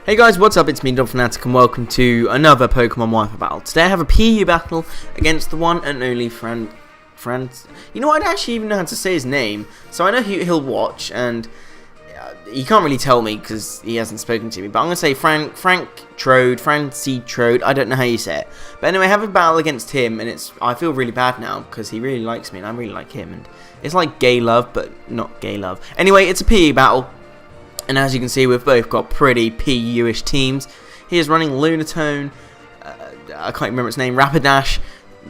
Hey guys, what's up? It's me, Fanatic, and welcome to another Pokemon Wi-Fi battle. Today I have a PU battle against the one and only Fran. You know, I don't actually even know how to say his name, so I know he'll watch, and he can't really tell me because he hasn't spoken to me. But I'm gonna say Francie Trode. I don't know how you say it. But anyway, I have a battle against him, and I feel really bad now because he really likes me, and I really like him, and it's like gay love, but not gay love. Anyway, it's a PU battle. And as you can see, we've both got pretty PU-ish teams. He is running Lunatone, I can't remember its name, Rapidash,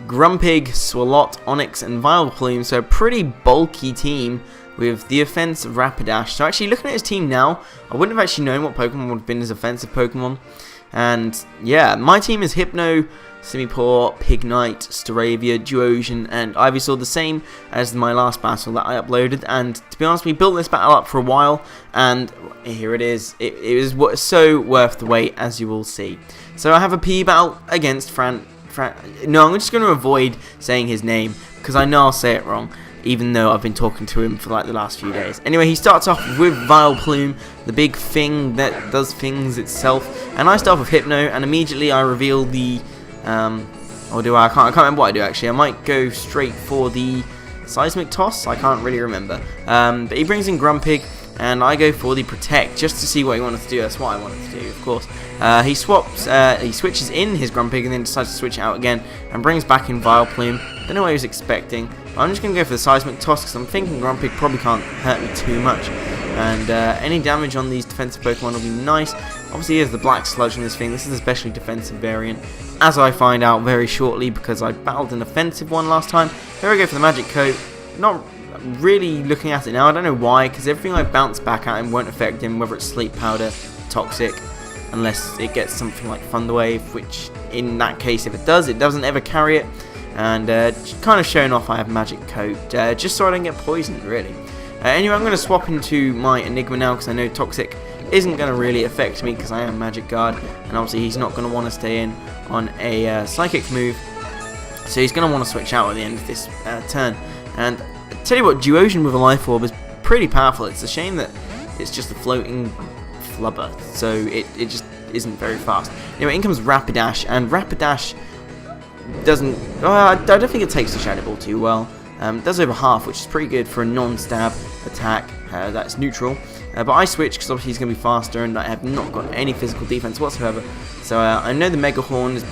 Grumpig, Swalot, Onix, and Vileplume. So a pretty bulky team with the offensive Rapidash. So actually looking at his team now, I wouldn't have actually known what Pokemon would have been his offensive Pokemon. And yeah, my team is Hypno, Simipour, Pignite, Staravia, Duosion, and Ivysaur, the same as my last battle that I uploaded. And to be honest, we built this battle up for a while, and here it is. It was so worth the wait, as you will see. So I have a PE battle against No, I'm just going to avoid saying his name, because I know I'll say it wrong, even though I've been talking to him for like the last few days. Anyway, he starts off with Vileplume, the big thing that does things itself, and I start with Hypno, and immediately I reveal the or do I can't remember what I do actually. I might go straight for the Seismic Toss. I can't really remember. But he brings in Grumpig, and I go for the Protect just to see what he wanted to do. That's what I wanted to do, of course. He switches in his Grumpig and then decides to switch it out again and brings back in Vileplume. Don't know what he was expecting. I'm just going to go for the Seismic Toss because I'm thinking Grumpig probably can't hurt me too much. And any damage on these defensive Pokemon will be nice. Obviously, here's the Black Sludge in this thing. This is a specially defensive variant, as I find out very shortly because I battled an offensive one last time. Here I go for the Magic Coat. Not really looking at it now. I don't know why, because everything I bounce back at him won't affect him, whether it's Sleep Powder, Toxic, unless it gets something like Thunder Wave, which in that case, if it does, it doesn't ever carry it. And kind of showing off I have Magic Coat, just so I don't get poisoned, really. Anyway, I'm going to swap into my Enigma now because I know Toxic isn't going to really affect me because I am Magic Guard, and obviously he's not going to want to stay in on a Psychic move, so he's going to want to switch out at the end of this turn. And I tell you what, Duosion with a Life Orb is pretty powerful. It's a shame that it's just a floating flubber, so it just isn't very fast. Anyway, in comes Rapidash, and Rapidash doesn't... I don't think it takes the Shadow Ball too well. It does over half, which is pretty good for a non-stab attack that's neutral. But I switch because obviously he's going to be faster, and I have not got any physical defense whatsoever. So I know the Mega Horn is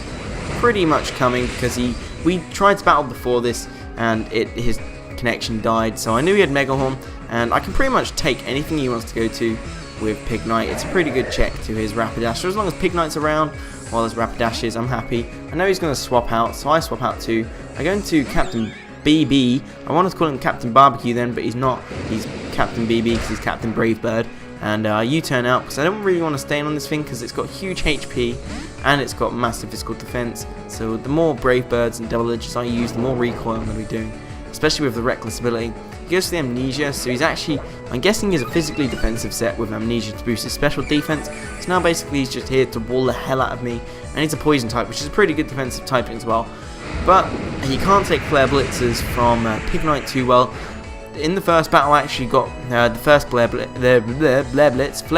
pretty much coming because we tried to battle before this, and his connection died. So I knew he had Mega Horn, and I can pretty much take anything he wants to go to with Pignite. It's a pretty good check to his Rapidash. So as long as Pignite's around while there's Rapidash is, I'm happy. I know he's going to swap out, so I swap out too. I go into Captain BB. I wanted to call him Captain Barbecue then, but he's not. He's Captain BB because he's Captain Bravebird. And U-turn out because I don't really want to stay on this thing because it's got huge HP and it's got massive physical defense. So the more Bravebirds and Double Edges I use, the more recoil I'm going to be doing, especially with the Reckless ability. He goes to the Amnesia, so he's actually, I'm guessing he's a physically defensive set with Amnesia to boost his special defense. So now basically he's just here to wall the hell out of me, and he's a Poison type, which is a pretty good defensive typing as well. But he can't take Flare Blitzers from Pignite too well. In the first battle, I actually got the first Flare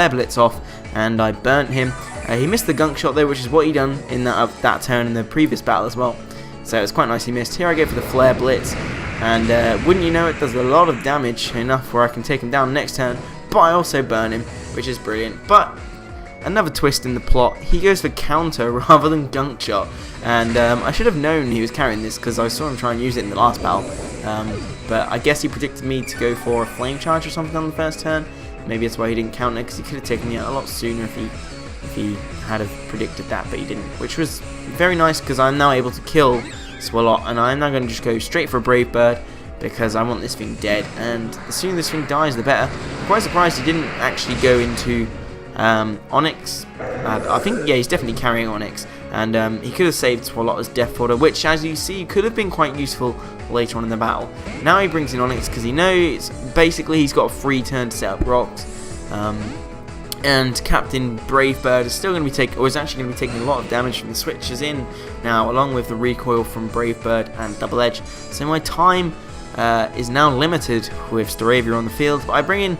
Blitz off, and I burnt him. He missed the Gunk Shot though, which is what he done in that turn in the previous battle as well. So it's quite nice he missed. Here I go for the Flare Blitz, and wouldn't you know it, does a lot of damage, enough where I can take him down next turn, but I also burn him, which is brilliant. But another twist in the plot, he goes for Counter rather than Gunk Shot, and I should have known he was carrying this because I saw him try and use it in the last battle. But I guess he predicted me to go for a Flame Charge or something on the first turn. Maybe that's why he didn't counter, because he could have taken me out a lot sooner if he had have predicted that, but he didn't, which was very nice because I'm now able to kill Swalot, and I'm now going to just go straight for a Brave Bird because I want this thing dead, and the sooner this thing dies the better. I'm quite surprised he didn't actually go into Onix. I think, yeah, he's definitely carrying Onix, and he could have saved Swalot's Death Fodder, which, as you see, could have been quite useful later on in the battle. Now he brings in Onix because he knows basically he's got a free turn to set up rocks, and Captain Bravebird is still going to be is actually going to be taking a lot of damage from the switches in now, along with the recoil from Bravebird and Double Edge. So my time is now limited with Staravia on the field, but I bring in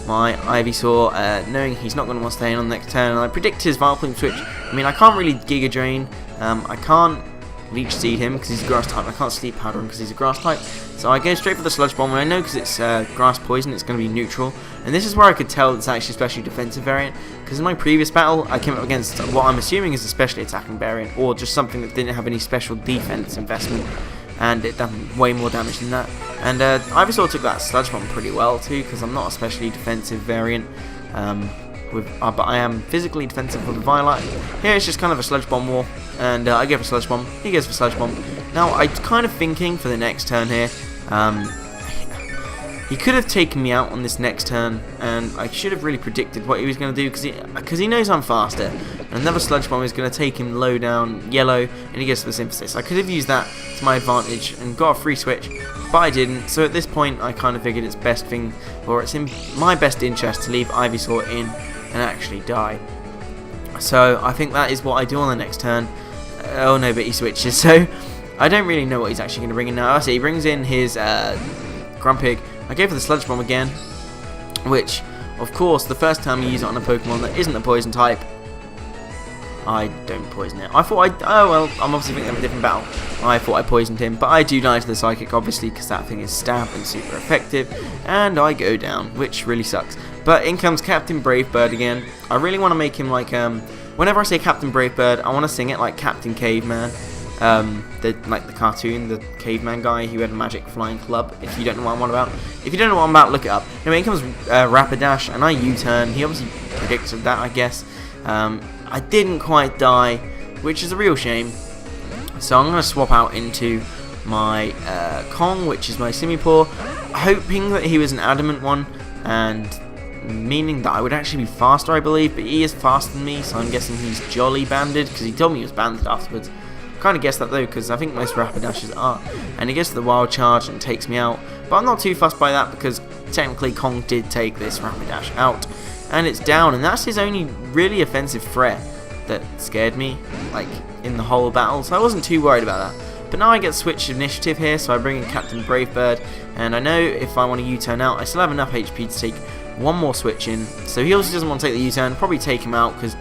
my Ivysaur, knowing he's not going to want to stay in on the next turn, and I predict his Vileplume switch. I mean, I can't really Giga Drain, I can't Leech Seed him because he's a grass type, I can't Sleep Powder him because he's a grass type, so I go straight for the Sludge Bomb, and I know because it's grass poison it's going to be neutral, and this is where I could tell it's actually a specially defensive variant, because in my previous battle I came up against what I'm assuming is a specially attacking variant, or just something that didn't have any special defense investment, and it done way more damage than that. And Ivysaur took that Sludge Bomb pretty well too, because I'm not a specially defensive variant, but I am physically defensive with a Violet. Here it's just kind of a Sludge Bomb war, and I give a Sludge Bomb, he gives a Sludge Bomb. Now I'm kind of thinking for the next turn here, he could have taken me out on this next turn, and I should have really predicted what he was going to do, because he knows I'm faster. Another Sludge Bomb is going to take him low down yellow, and he gets the Synthesis. I could have used that to my advantage and got a free switch, but I didn't. So at this point I kind of figured it's best thing, or it's in my best interest to leave Ivysaur in and actually die. So I think that is what I do on the next turn. Oh no, but he switches, so I don't really know what he's actually going to bring in now. I see he brings in his Grumpig. I go for the Sludge Bomb again, which, of course, the first time you use it on a Pokemon that isn't a poison type, I don't poison it. I thought oh well, I'm obviously thinking of a different battle. I thought I poisoned him, but I do die to the Psychic, obviously, because that thing is stab and super effective, and I go down, which really sucks. But in comes Captain Bravebird again. I really want to make him like, whenever I say Captain Bravebird, I want to sing it like Captain Caveman. Like the cartoon, the caveman guy who had a magic flying club. If you don't know what I'm on about, look it up. Anyway, in comes Rapidash, and I U-turn. He obviously predicted that, I guess. I didn't quite die, which is a real shame. So I'm going to swap out into my Kong, which is my Simipour, hoping that he was an adamant one, and meaning that I would actually be faster, I believe. But he is faster than me, so I'm guessing he's jolly banded, because he told me he was banded afterwards. Kind of guessed that though, because I think most Rapidashes are. And he gets to the Wild Charge and takes me out, but I'm not too fussed by that, because technically Kong did take this Rapidash out, and it's down, and that's his only really offensive threat that scared me, like, in the whole battle, so I wasn't too worried about that. But now I get switched initiative here, so I bring in Captain Bravebird, and I know if I want to U-turn out, I still have enough HP to take one more switch in, so he also doesn't want to take the U-turn, probably take him out, because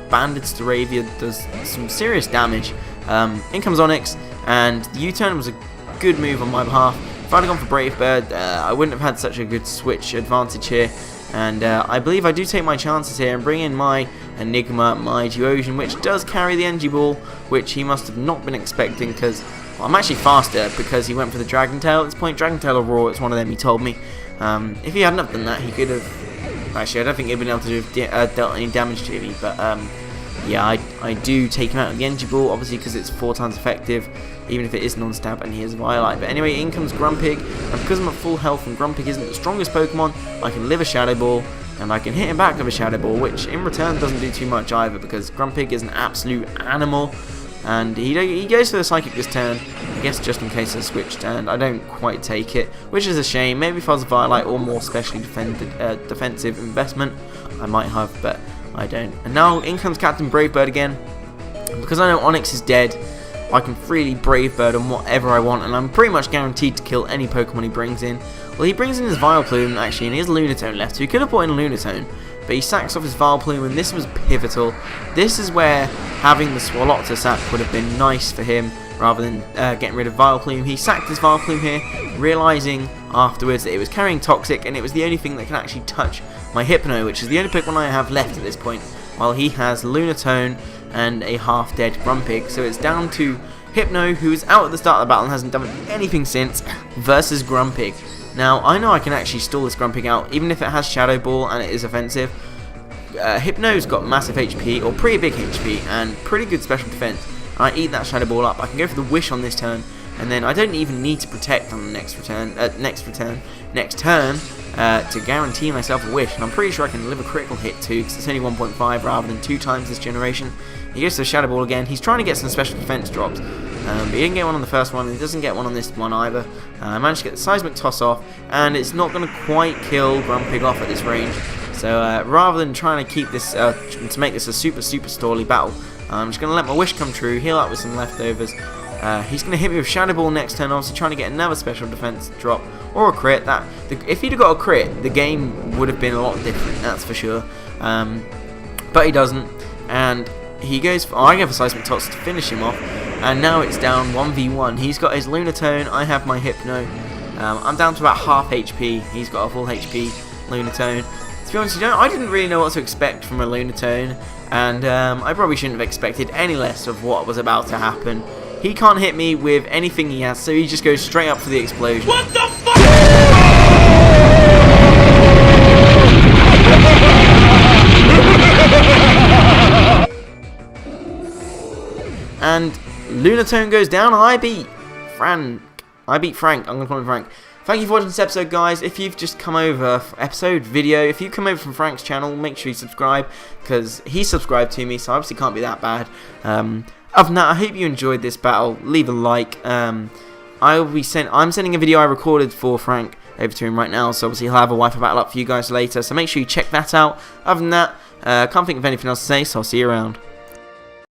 Banded Staravia does some serious damage. In comes Onix, and the U-turn was a good move on my behalf. If I'd have gone for Bravebird, I wouldn't have had such a good switch advantage here, and I believe I do take my chances here and bring in my Enigma, my Geosion, which does carry the Energy Ball, which he must have not been expecting, because well, I'm actually faster because he went for the Dragon Tail at this point. Dragon Tail or Roar, it's one of them, he told me. If he hadn't have done that, he could have... Actually, I don't think he'd been able to have dealt any damage to me, but yeah, I do take him out of the Energy Ball, obviously because it's 4 times effective, even if it is non-stab and he is Violet. But anyway, in comes Grumpig, and because I'm at full health and Grumpig isn't the strongest Pokemon, I can live a Shadow Ball, and I can hit him back with a Shadow Ball, which in return doesn't do too much either, because Grumpig is an absolute animal, and he goes for the Psychic this turn, I guess just in case I switched, and I don't quite take it, which is a shame. Maybe if I was a Violet or more specially defensive investment, I might have, but I don't. And now in comes Captain Bravebird again. Because I know Onix is dead, I can freely Bravebird on whatever I want, and I'm pretty much guaranteed to kill any Pokemon he brings in. Well, he brings in his Vileplume actually, and he has Lunatone left, so he could have put in Lunatone, but he sacks off his Vileplume, and this was pivotal. This is where having the Swallotta sack would have been nice for him, rather than getting rid of Vileplume. He sacked his Vileplume here, realising afterwards that it was carrying Toxic, and it was the only thing that can actually touch my Hypno, which is the only Pokemon I have left at this point, while he has Lunatone and a half-dead Grumpig. So it's down to Hypno, who is out at the start of the battle and hasn't done anything since, versus Grumpig. Now, I know I can actually stall this Grumpig out, even if it has Shadow Ball and it is offensive. Hypno's got massive HP, or pretty big HP, and pretty good special defense. I eat that Shadow Ball up. I can go for the Wish on this turn, and then I don't even need to Protect on the next turn to guarantee myself a Wish. And I'm pretty sure I can live a critical hit too, because it's only 1.5 rather than 2 times this generation. He goes to the Shadow Ball again. He's trying to get some special defense drops, but he didn't get one on the first one, and he doesn't get one on this one either. I managed to get the Seismic Toss off, and it's not going to quite kill Grumpig off at this range. So rather than trying to keep this, to make this a super stally battle, I'm just going to let my Wish come true, heal up with some leftovers, He's going to hit me with Shadow Ball next turn, obviously trying to get another special defense drop or a crit. If he'd have got a crit, the game would have been a lot different, that's for sure. But he doesn't, and he goes for, I go for Seismic Toss to finish him off, and now it's down 1v1. He's got his Lunatone, I have my Hypno. I'm down to about half HP, he's got a full HP Lunatone. To be honest, I didn't really know what to expect from a Lunatone, and I probably shouldn't have expected any less of what was about to happen. He can't hit me with anything he has, so he just goes straight up for the explosion. What the fuck? And Lunatone goes down, and I beat Frank. I'm going to call him Frank. Thank you for watching this episode, guys. If you've just come over for episode video, if you come over from Frank's channel, make sure you subscribe, because he subscribed to me, so obviously can't be that bad. Other than that, I hope you enjoyed this battle. Leave a like. I'm sending a video I recorded for Frank over to him right now, so obviously he'll have a Wi-Fi battle up for you guys later, so make sure you check that out. Other than that, can't think of anything else to say, so I'll see you around.